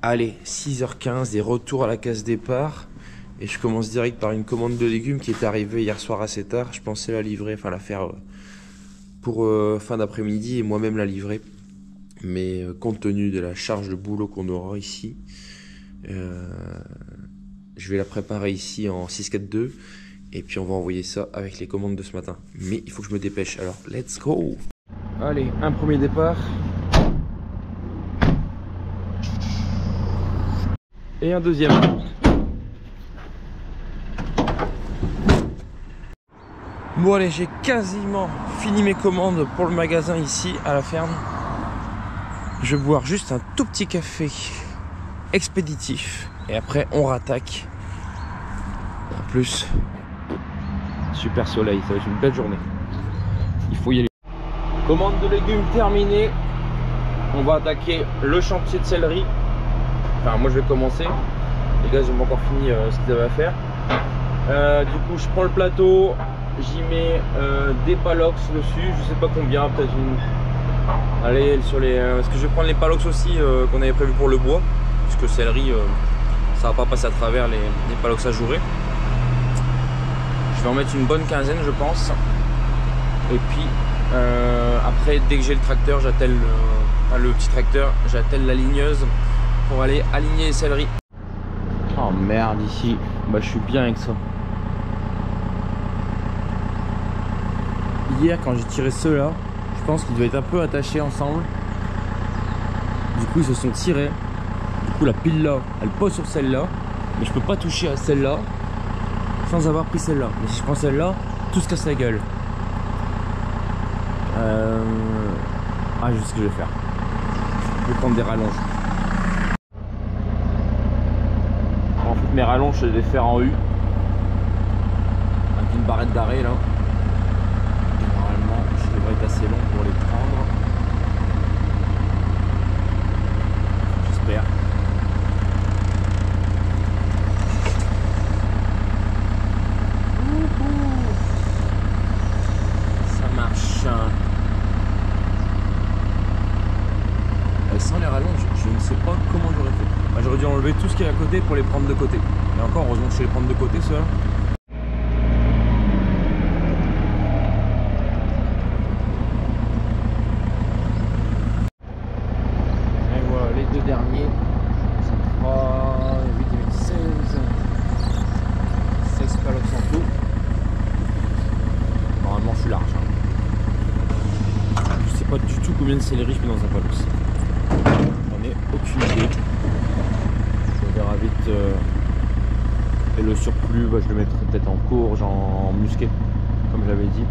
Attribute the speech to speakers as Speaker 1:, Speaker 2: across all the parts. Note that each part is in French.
Speaker 1: Allez, 6h15 et retour à la case départ. Et je commence direct par une commande de légumes qui est arrivée hier soir assez tard. Je pensais la livrer, enfin la faire pour fin d'après-midi et moi-même la livrer. Mais compte tenu de la charge de boulot qu'on aura ici, je vais la préparer ici en 642. Et puis on va envoyer ça avec les commandes de ce matin. Mais il faut que je me dépêche, alors let's go! Allez, un premier départ. Et un deuxième. Bon allez, j'ai quasiment fini mes commandes pour le magasin ici à la ferme. Je vais boire juste un tout petit café expéditif. Et après on rattaque. En plus, super soleil, ça va être une belle journée. Il faut y aller. Commande de légumes terminée. On va attaquer le chantier de céleri. Enfin moi je vais commencer. Les gars ils ont pas encore fini ce qu'ils avaient à faire. Du coup je prends le plateau. J'y mets des palox dessus. Je sais pas combien, peut-être une... Allez sur les... Parce que je vais prendre les palox aussi qu'on avait prévu pour le bois. Puisque céleri ça va pas passer à travers les palox ajourés. Je vais en mettre une bonne quinzaine je pense. Et puis après dès que j'ai le tracteur j'attelle le petit tracteur, j'attelle la ligneuse pour aller aligner les céleris. Oh merde ici, bah je suis bien avec ça. Hier quand j'ai tiré ceux-là, je pense qu'ils devaient être un peu attachés ensemble. Du coup ils se sont tirés. Du coup la pile là, elle pose sur celle-là. Mais je peux pas toucher à celle-là sans avoir pris celle-là. Mais si je prends celle-là, tout se casse la gueule. Ah je sais ce que je vais faire. Je vais prendre des rallonges. En fait mes rallonges je vais les faire en U. Avec une barrette d'arrêt là. Et normalement je devrais être assez long pour les prendre. J'espère. Ça marche. Sans les rallonges, je ne sais pas comment j'aurais fait. Bah, j'aurais dû enlever tout ce qui est à côté pour les prendre de côté. Et encore, heureusement que je sais les prendre de côté, ceux-là. Et voilà, les deux derniers. Ça fera 8 et 8, 16. 16 palox en tout. Normalement, je suis large. Je sais pas du tout combien de céleri je mets dans un palox. J'en ai aucune idée. On verra vite. Et le surplus, bah, je le mettrai peut-être en courge, en musqué, comme j'avais dit.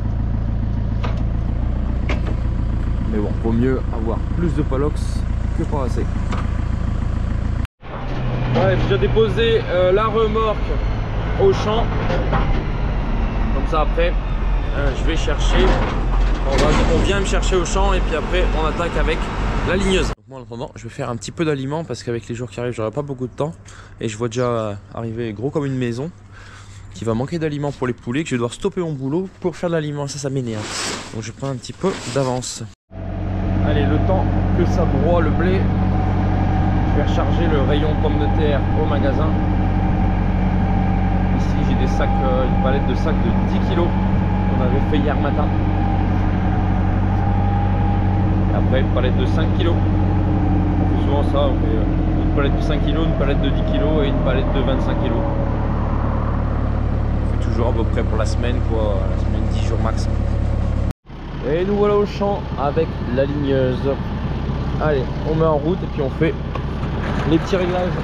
Speaker 1: Mais bon, vaut mieux avoir plus de palox que pas assez. Ouais, j'ai déjà déposé la remorque au champ. Comme ça après, je vais chercher. On vient me chercher au champ et puis après on attaque avec la ligneuse. Donc moi en attendant je vais faire un petit peu d'aliments parce qu'avec les jours qui arrivent j'aurai pas beaucoup de temps. Et je vois déjà arriver gros comme une maison qui va manquer d'aliments pour les poulets, que je vais devoir stopper mon boulot pour faire de l'aliment. Ça m'énerve. Donc je prends un petit peu d'avance. Allez, le temps que ça broie le blé, je vais recharger le rayon pommes de terre au magasin. Ici j'ai des sacs, une palette de sacs de 10 kg qu'on avait fait hier matin. Après une palette de 5 kg. On fait souvent ça, on fait une palette de 5 kg, une palette de 10 kg et une palette de 25 kg. On fait toujours à peu près pour la semaine, quoi, la semaine 10 jours max. Et nous voilà au champ avec la ligneuse. Allez, on met en route et puis on fait les petits réglages.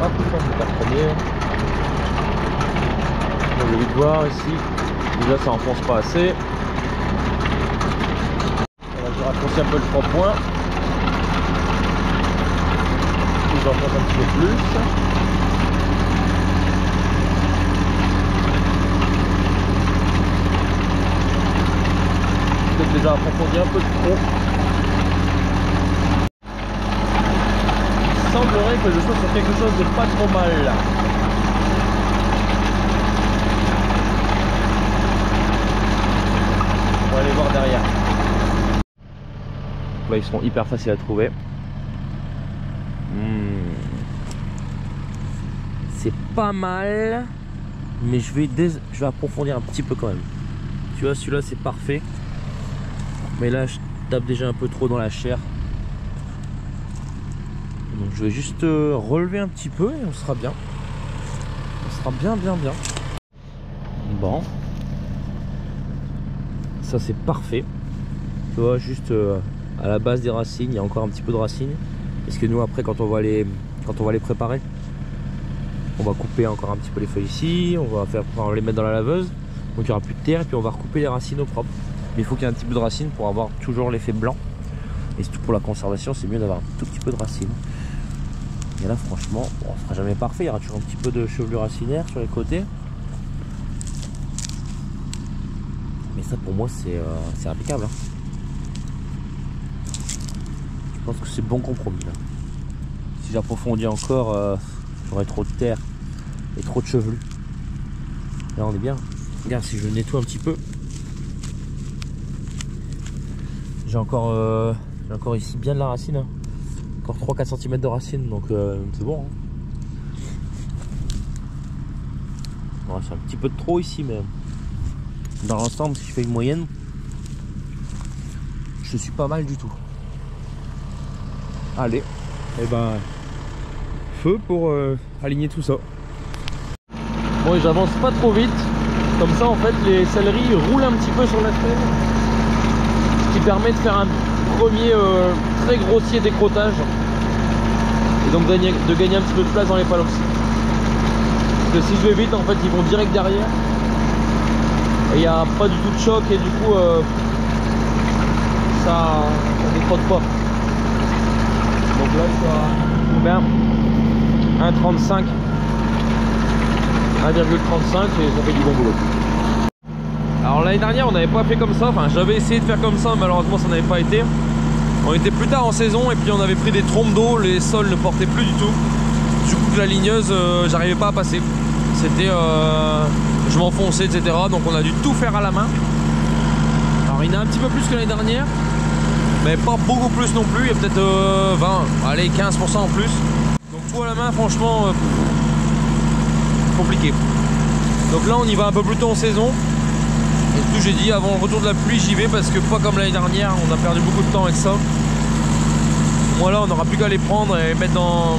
Speaker 1: Hop, c'est pas le premier. On va vite voir ici. Déjà ça enfonce pas assez. Je raccourcis un peu le 3 points. J'enfonce un petit peu plus. Peut-être déjà approfondi un peu trop. Il semblerait que je sois sur quelque chose de pas trop mal là. On va aller voir derrière. Là ils seront hyper faciles à trouver. C'est pas mal, mais je vais approfondir un petit peu quand même. Tu vois, celui-là c'est parfait, mais là je tape déjà un peu trop dans la chair. Donc je vais juste relever un petit peu et on sera bien. On sera bien. Bon, ça c'est parfait. Tu vois, juste à la base des racines, il y a encore un petit peu de racines. Parce que nous après quand on va les préparer, on va couper encore un petit peu les feuilles ici, on va les mettre dans la laveuse. Donc il n'y aura plus de terre et puis on va recouper les racines au propre. Mais il faut qu'il y ait un petit peu de racines pour avoir toujours l'effet blanc. Et surtout pour la conservation, c'est mieux d'avoir un tout petit peu de racines. Et là franchement, bon, on ne sera jamais parfait, il y aura toujours un petit peu de chevelure racinaire sur les côtés. Mais ça pour moi c'est impeccable. Hein. Je pense que c'est bon compromis là. Si j'approfondis encore, j'aurai trop de terre et trop de chevelu. Là on est bien. Regarde, si je nettoie un petit peu, j'ai encore ici bien de la racine. Hein. Encore 3-4 cm de racine, donc c'est bon. Hein. Bon, c'est un petit peu de trop ici, mais dans l'ensemble, si je fais une moyenne, je suis pas mal du tout. Allez, et ben feu pour aligner tout ça. Bon, et j'avance pas trop vite, comme ça en fait les céleris roulent un petit peu sur la traîne, ce qui permet de faire un premier très grossier décrotage et donc de gagner un petit peu de place dans les palox. Parce que si je vais vite en fait ils vont direct derrière et il n'y a pas du tout de choc et du coup ça décrotte pas. Donc là il sera 1,35 et ça fait du bon boulot. Alors l'année dernière on n'avait pas fait comme ça, enfin j'avais essayé de faire comme ça, malheureusement ça n'avait pas été. On était plus tard en saison et puis on avait pris des trompes d'eau, les sols ne portaient plus du tout. Du coup que la ligneuse j'arrivais pas à passer. C'était je m'enfonçais etc. Donc on a dû tout faire à la main. Alors il y en a un petit peu plus que l'année dernière, mais pas beaucoup plus non plus, il y a peut-être 20, allez 15% en plus. Donc tout à la main franchement compliqué. Donc là on y va un peu plus tôt en saison. Et tout j'ai dit avant le retour de la pluie j'y vais parce que pas comme l'année dernière on a perdu beaucoup de temps avec ça. Moi là on n'aura plus qu'à les prendre et les mettre en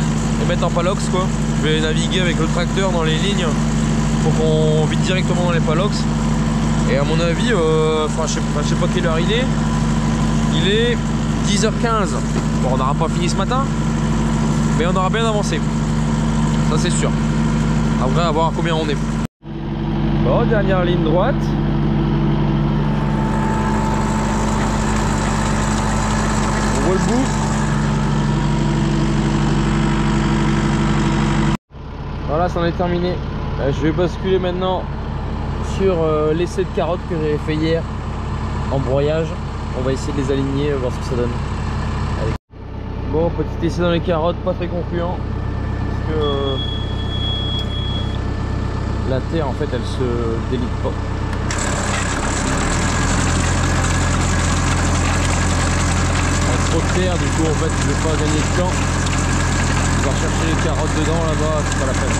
Speaker 1: palox quoi. Je vais naviguer avec le tracteur dans les lignes pour qu'on vide directement dans les palox. Et à mon avis, je sais pas quelle heure il est 10h15. Bon on n'aura pas fini ce matin, mais on aura bien avancé. Ça c'est sûr. Après à voir combien on est. Bon, dernière ligne droite. On voit le bout. Voilà, c'en est terminé. Je vais basculer maintenant sur l'essai de carottes que j'avais fait hier en broyage. On va essayer de les aligner, voir ce que ça donne. Allez. Bon, petit essai dans les carottes, pas très concluant. Parce que la terre en fait elle se délite pas. Trop de terre, du coup en fait je vais pas gagner de temps. On va chercher les carottes dedans là-bas, c'est pas la peine.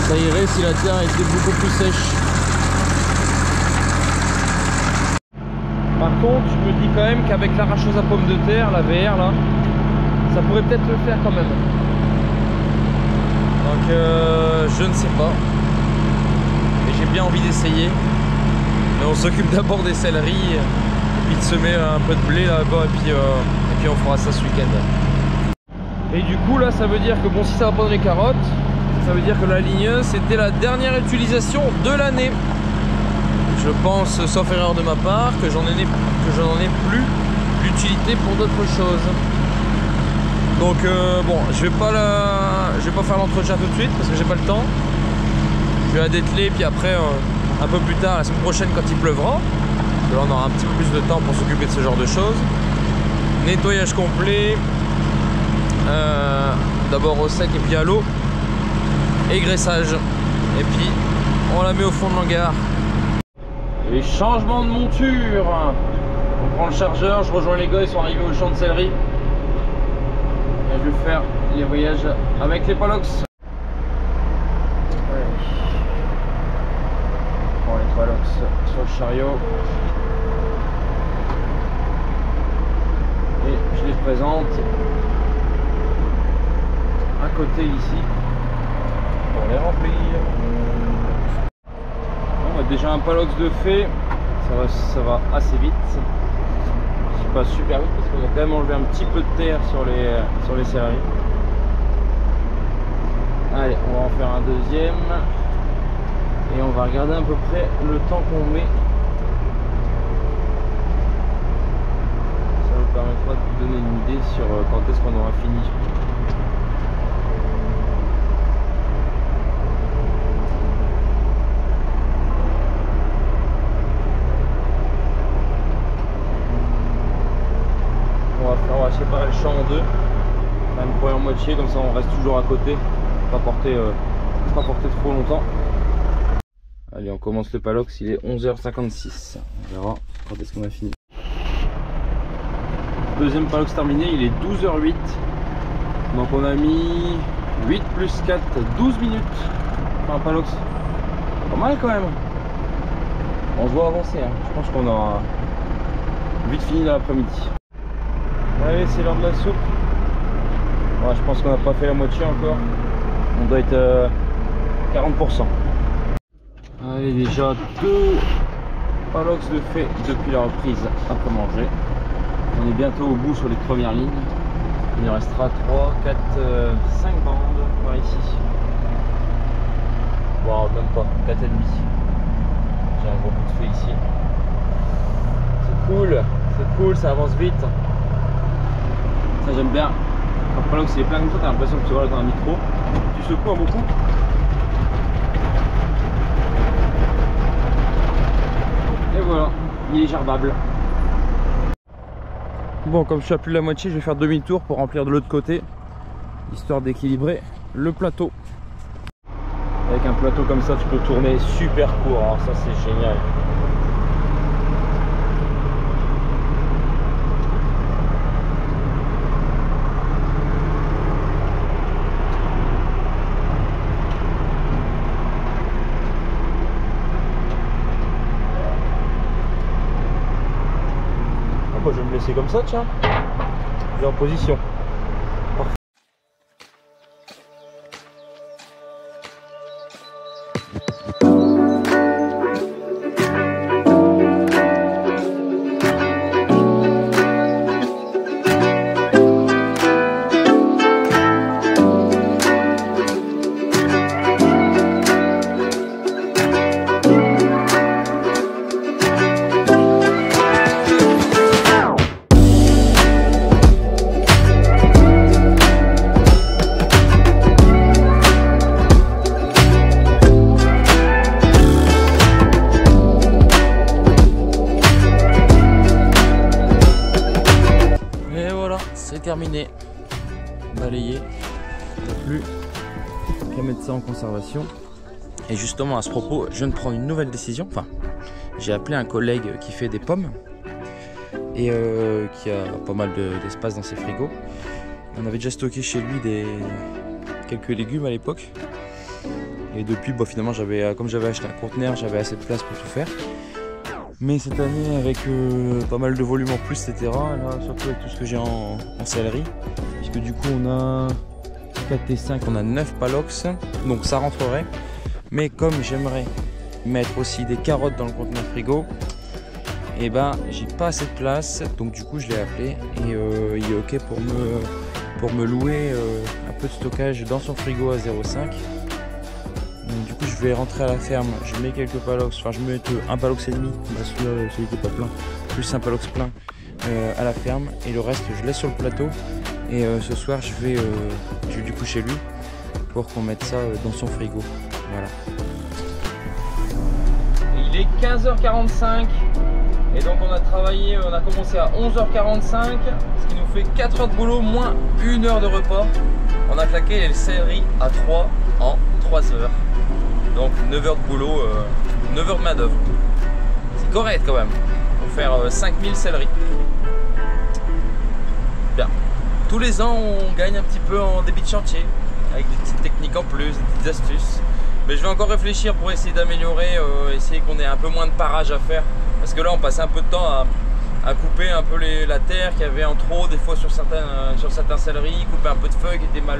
Speaker 1: Ça irait si la terre était beaucoup plus sèche. Par contre je me dis quand même qu'avec l'arracheuse à pommes de terre, la VR là, ça pourrait peut-être le faire quand même. Donc je ne sais pas. Mais j'ai bien envie d'essayer. Mais on s'occupe d'abord des céleris et puis de semer un peu de blé là-bas et puis on fera ça ce week-end. Et du coup là ça veut dire que bon, si ça va pas dans les carottes, ça veut dire que la ligneuse c'était la dernière utilisation de l'année. Je pense, sauf erreur de ma part, que j'en ai plus d'utilité pour d'autres choses. Donc bon, je vais pas faire l'entretien tout de suite parce que j'ai pas le temps. Je vais la dételer puis après un peu plus tard, la semaine prochaine quand il pleuvra, là on aura un petit peu plus de temps pour s'occuper de ce genre de choses. Nettoyage complet, d'abord au sec et puis à l'eau, et graissage. Et puis on la met au fond de l'hangar. Et changement de monture. On prend le chargeur, je rejoins les gars, ils sont arrivés au champ de céleri. Et je vais faire les voyages avec les Palox. Ouais. On prend les Palox sur le chariot. Et je les présente à côté ici pour les remplir. Bon, déjà un Palox de fait, ça va assez vite. Je passe super vite parce qu'on a quand même enlevé un petit peu de terre sur les céleris. Allez, on va en faire un deuxième et on va regarder à peu près le temps qu'on met. Ça nous permettra de vous donner une idée sur quand est-ce qu'on aura fini. On va séparer le champ en deux, faire une première moitié, comme ça on reste toujours à côté, pas porter trop longtemps. Allez, on commence le Palox, il est 11h56, on verra quand est-ce qu'on a fini. Deuxième Palox terminé, il est 12h08, donc on a mis 8 plus 4, 12 minutes pour un Palox, pas mal quand même. On se voit avancer, hein. Je pense qu'on aura vite fini dans l'après-midi. Allez, c'est l'heure de la soupe. Ouais, je pense qu'on n'a pas fait la moitié encore. On doit être 40%. Allez, déjà 2 Palox de fait depuis la reprise après manger. On est bientôt au bout sur les premières lignes. Il nous restera 3, 4, 5 bandes par ici. Bon, même pas, 4,5. J'ai un gros bout de fait ici. C'est cool, ça avance vite. Ça j'aime bien. Quand le Palox est plein comme ça, t'as l'impression que tu vas dans un micro. Tu secoues beaucoup. Et voilà, il est gerbable. Bon, comme je suis à plus de la moitié, je vais faire demi-tour pour remplir de l'autre côté, histoire d'équilibrer le plateau. Avec un plateau comme ça, tu peux tourner super court, hein. Ça c'est génial. Je vais me laisser comme ça, tiens. Je vais en position. Parfait. Terminé, balayé, plus qu'à mettre ça en conservation. Et justement à ce propos, je viens de prendre une nouvelle décision. Enfin, j'ai appelé un collègue qui fait des pommes et qui a pas mal d'espace dans ses frigos. On avait déjà stocké chez lui quelques légumes à l'époque. Et depuis, bah, finalement, comme j'avais acheté un conteneur, j'avais assez de place pour tout faire. Mais cette année, avec pas mal de volume en plus, etc., là, surtout avec tout ce que j'ai en céleri, puisque du coup on a 4 et 5, on a 9 Palox, donc ça rentrerait. Mais comme j'aimerais mettre aussi des carottes dans le conteneur frigo, et ben j'ai pas assez de place, donc du coup je l'ai appelé et il est ok pour me louer un peu de stockage dans son frigo à 0,5. Donc, du coup je vais rentrer à la ferme, je mets quelques Palox, enfin je mets un Palox et demi, celui qui n'est pas plein, plus un Palox plein à la ferme, et le reste je laisse sur le plateau. Et ce soir je vais du coup chez lui pour qu'on mette ça dans son frigo. Voilà. Il est 15h45 et donc on a commencé à 11h45, ce qui nous fait 4 heures de boulot moins 1 heure de repas. On a claqué les céleris à 3 en 3 heures. Donc 9 heures de boulot, 9 heures de main d'œuvre. C'est correct quand même. On faire 5000 céleri. Bien. Tous les ans, on gagne un petit peu en débit de chantier, avec des petites techniques en plus, des petites astuces. Mais je vais encore réfléchir pour essayer d'améliorer, essayer qu'on ait un peu moins de parage à faire. Parce que là, on passait un peu de temps à couper un peu la terre qu'il y avait en trop, des fois sur certains céleris, couper un peu de feuilles qui étaient mal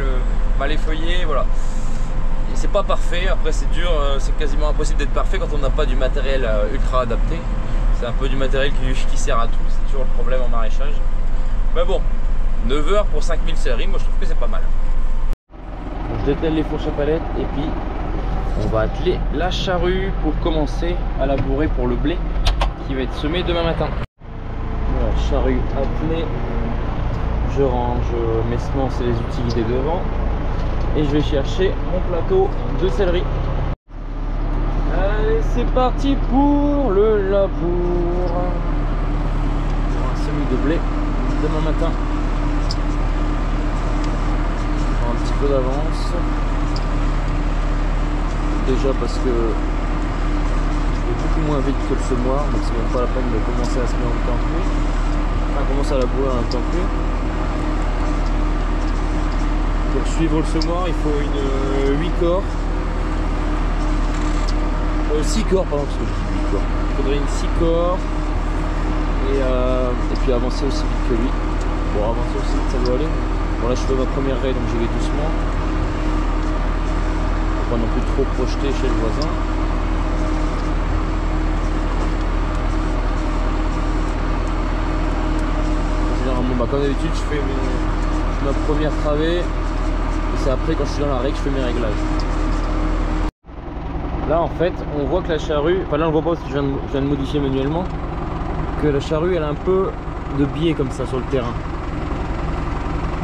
Speaker 1: effeuillées, voilà. Et c'est pas parfait, après c'est dur, c'est quasiment impossible d'être parfait quand on n'a pas du matériel ultra adapté. C'est un peu du matériel qui sert à tout, c'est toujours le problème en maraîchage. Mais bon, 9 heures pour 5000 céleris, moi je trouve que c'est pas mal. Je dételle les fourches à palettes et puis on va atteler la charrue pour commencer à labourer pour le blé qui va être semé demain matin. Voilà, charrue attelée, je range mes semences et les utilités devant et je vais chercher mon plateau de céleri. Allez, c'est parti pour le labour pour un semis de blé demain matin. Je prends un petit peu d'avance. Déjà parce que je vais beaucoup moins vite que le semoir, donc c'est même pas la peine de commencer à semer en même temps que lui. Enfin, commencer à labourer en même temps que lui. Pour suivre le semoir, il faut une 8 corps. 6 corps, pardon, parce que je dis 8 corps. Il faudrait une 6 corps. Et puis avancer aussi vite que lui. Bon, avancer aussi vite, ça doit aller. Bon, là je fais ma première raie, donc j'y vais doucement. Pas non plus trop projeté chez le voisin. Généralement, bah, comme d'habitude, je fais ma première travée et c'est après quand je suis dans la raie que je fais mes réglages. Là en fait on voit que la charrue, enfin là on le voit pas parce que je viens de modifier manuellement, que la charrue elle a un peu de biais comme ça sur le terrain.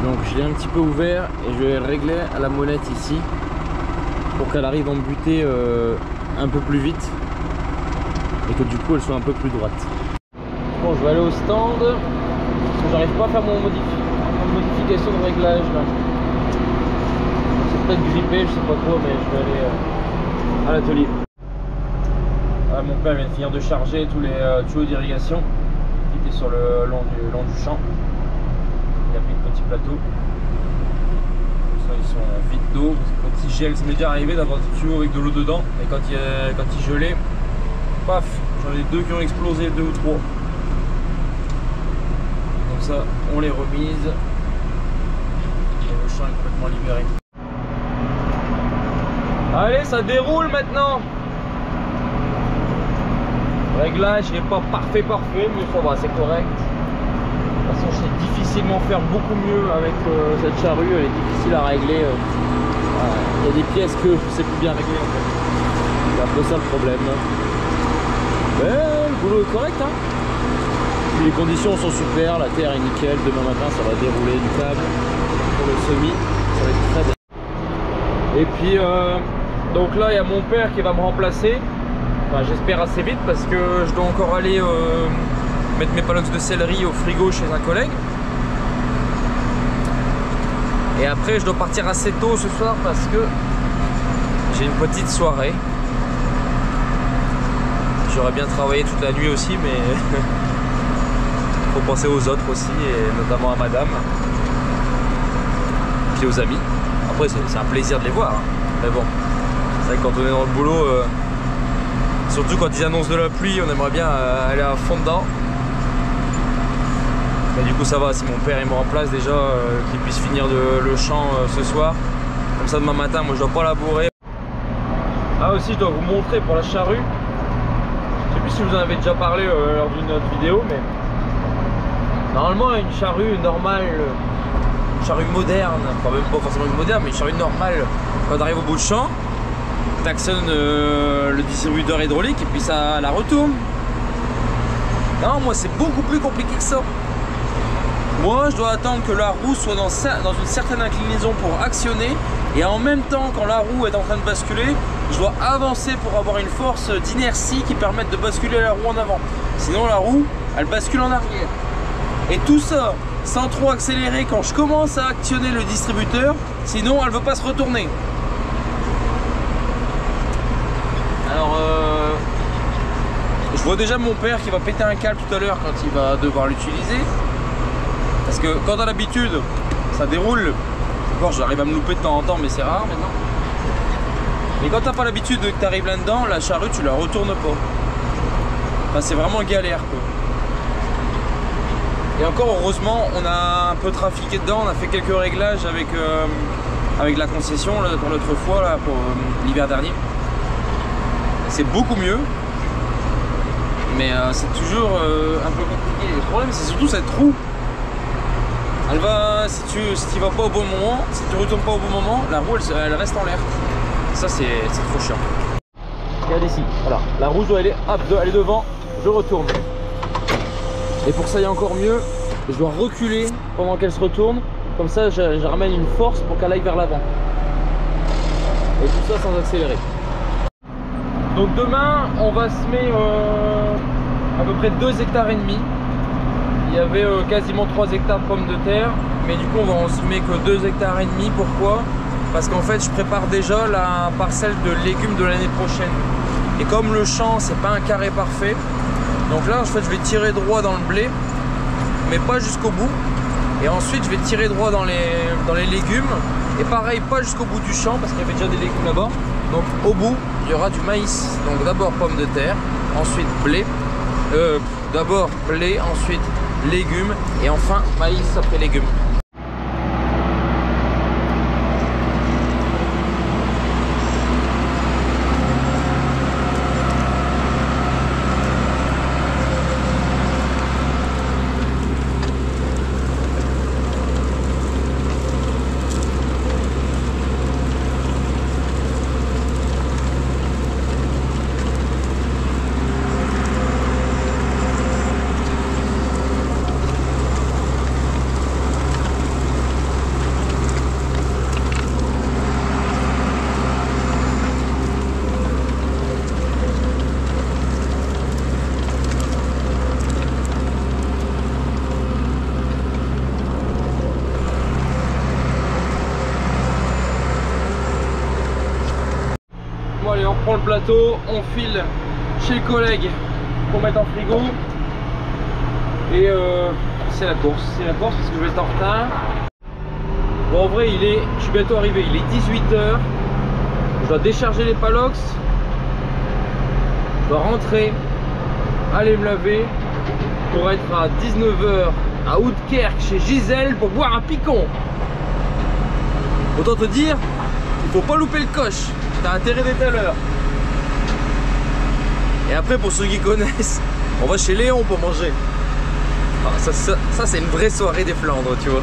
Speaker 1: Donc je l'ai un petit peu ouvert et je vais régler à la molette ici pour qu'elle arrive en butée un peu plus vite et que du coup elle soit un peu plus droite. Bon, je vais aller au stand parce que j'arrive pas à faire mon modification de réglage là. C'est peut-être grippé, je sais pas quoi, mais je vais aller à l'atelier. Ah, mon père vient de finir de charger tous les tuyaux d'irrigation qui étaient sur le long du champ. Il a pris le petit plateau. Ils sont vides d'eau, quand il gèle, ça m'est déjà arrivé d'avoir des tuyaux avec de l'eau dedans, et quand il gelait, paf, j'en ai 2 qui ont explosé, 2 ou 3. Comme ça, on les remise, et le champ est complètement libéré. Allez, ça déroule maintenant. Le réglage n'est pas parfait, mais ça va, c'est correct. De toute façon, je sais difficilement faire beaucoup mieux avec cette charrue, elle est difficile à régler. Il y a des pièces que je sais plus bien régler en fait. C'est un peu ça le problème. Mais le boulot est correct, hein. Puis les conditions sont super, la terre est nickel. Demain matin, ça va dérouler du câble pour le semis, ça va être très bien. Et puis, donc là, il y a mon père qui va me remplacer. Enfin, j'espère assez vite parce que je dois encore aller mettre mes palox de céleri au frigo chez un collègue. Et après je dois partir assez tôt ce soir parce que j'ai une petite soirée. J'aurais bien travaillé toute la nuit aussi, mais il faut penser aux autres aussi, et notamment à madame. Puis aux amis. Après c'est un plaisir de les voir, hein. Mais bon, c'est vrai que quand on est dans le boulot, surtout quand ils annoncent de la pluie, on aimerait bien aller à fond dedans. Mais du coup ça va, si mon père il me remplace déjà, qu'il puisse finir le champ ce soir. Comme ça demain matin, moi je dois pas labourer. Ah aussi je dois vous montrer pour la charrue. Je sais plus si vous en avez déjà parlé lors d'une autre vidéo, mais normalement une charrue normale, une charrue moderne, enfin même pas forcément une moderne, mais une charrue normale, quand on arrive au bout de champ, t'actionnes le distributeur hydraulique et puis ça la retourne. Non, moi c'est beaucoup plus compliqué que ça. Moi je dois attendre que la roue soit dans une certaine inclinaison pour actionner, et en même temps quand la roue est en train de basculer, je dois avancer pour avoir une force d'inertie qui permette de basculer la roue en avant. Sinon la roue elle bascule en arrière. Et tout ça sans trop accélérer quand je commence à actionner le distributeur, sinon elle ne veut pas se retourner. Alors je Bon, déjà mon père qui va péter un câble tout à l'heure quand il va devoir l'utiliser. Parce que quand t'as l'habitude, ça déroule. Encore j'arrive à me louper de temps en temps, mais c'est rare maintenant. Mais quand t'as pas l'habitude que t'arrives là-dedans, la charrue tu la retournes pas. Enfin c'est vraiment galère quoi. Et encore heureusement on a un peu trafiqué dedans, on a fait quelques réglages avec la concession là, pour l'autre fois là, pour l'hiver dernier. C'est beaucoup mieux. Mais c'est toujours un peu compliqué. Le problème c'est surtout cette roue. Elle va, si tu vas pas au bon moment, si tu retournes pas au bon moment, la roue elle reste en l'air. Ça c'est trop chiant. Regardez ici, voilà, la roue doit aller, hop, elle est devant, je retourne. Et pour que ça aille encore mieux, je dois reculer pendant qu'elle se retourne. Comme ça je ramène une force pour qu'elle aille vers l'avant. Et tout ça sans accélérer. Donc demain on va semer à peu près 2,5 hectares. Il y avait quasiment 3 hectares de pommes de terre, mais du coup on va en semer que 2,5 hectares. Pourquoi? Parce qu'en fait je prépare déjà la parcelle de légumes de l'année prochaine. Et comme le champ c'est pas un carré parfait, donc là en fait je vais tirer droit dans le blé, mais pas jusqu'au bout. Et ensuite je vais tirer droit dans les légumes. Et pareil, pas jusqu'au bout du champ parce qu'il y avait déjà des légumes là-bas. Donc au bout il y aura du maïs. Donc d'abord pommes de terre, ensuite blé. D'abord blé, ensuite légumes et enfin maïs après légumes. Bon allez, on reprend le plateau, on file chez le collègue pour mettre en frigo. Et c'est la course parce que je vais être en retard. Bon en vrai je suis bientôt arrivé, il est 18 h. Je dois décharger les palox. Je dois rentrer, aller me laver pour être à 19 h à Oudekerk chez Gisèle pour boire un picon. Autant te dire, il faut pas louper le coche. T'as intérêt d'être à l'heure. Et après pour ceux qui connaissent, on va chez Léon pour manger. Ah, ça c'est une vraie soirée des Flandres, tu vois.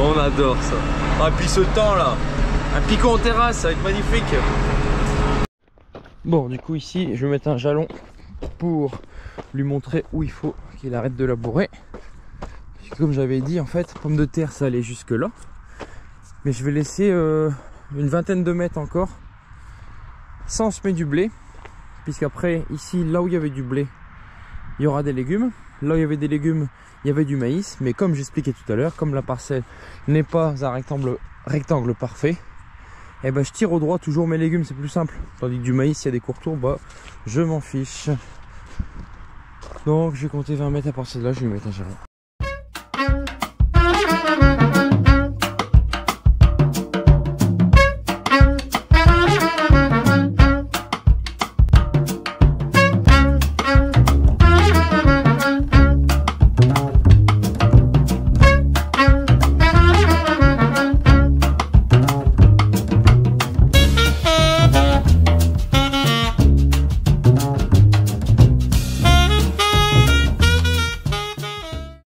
Speaker 1: On adore ça. Ah, et puis ce temps là, un picon en terrasse, ça va être magnifique. Bon du coup ici je vais mettre un jalon pour lui montrer où il faut qu'il arrête de labourer. Comme j'avais dit en fait, pomme de terre ça allait jusque là. Mais je vais laisser une vingtaine de mètres encore sans semer du blé, puisqu'après ici là où il y avait du blé il y aura des légumes, là où il y avait des légumes il y avait du maïs. Mais comme j'expliquais tout à l'heure, comme la parcelle n'est pas un rectangle parfait, et ben je tire au droit toujours mes légumes, c'est plus simple. Tandis que du maïs il y a des courtours, bah je m'en fiche. Donc je vais compter 20 mètres à partir de là, je vais mettre un jalon.